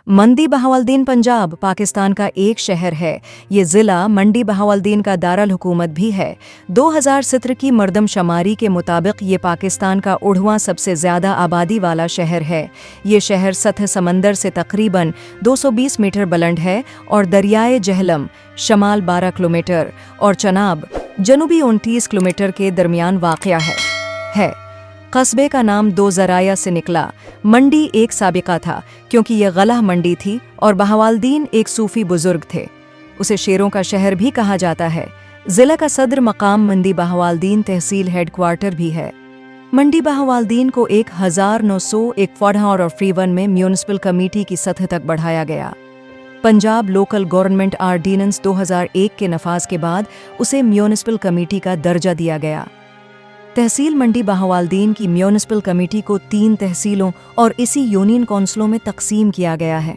मंडी बहाउद्दीन पंजाब पाकिस्तान का एक शहर है। ये ज़िला मंडी बहाउद्दीन का दारुल हुकूमत भी है। 2017 की मरदमशुमारी के मुताबिक ये पाकिस्तान का 8वां सबसे ज़्यादा आबादी वाला शहर है। ये शहर सतह समंदर से तकरीबन 220 मीटर बुलंद है और दरियाए झेलम शमाल 12 किलोमीटर और चनाब जनूबी 29 किलोमीटर के दरमियान वाक़या है। कस्बे का नाम 2 ज़राया से निकला। मंडी एक साबिका था क्योंकि यह गलह मंडी थी और बहाउद्दीन एक सूफी बुजुर्ग थे। उसे शेरों का शहर भी कहा जाता है। ज़िला का सदर मकाम मंडी बहाउद्दीन तहसील हेडक्वार्टर भी है। मंडी बहाउद्दीन को 1901 और 1 में म्यूनिसिपल कमेटी की सतह तक बढ़ाया गया। पंजाब लोकल गवर्नमेंट ऑर्डिनेंस 2001 के नफाज के बाद उसे म्यूनिसिपल कमेटी का दर्जा दिया गया। तहसील मंडी बहाउद्दीन की म्यूनिसिपल कमेटी को 3 तहसीलों और इसी यूनियन काउंसिलों में तकसीम किया गया है।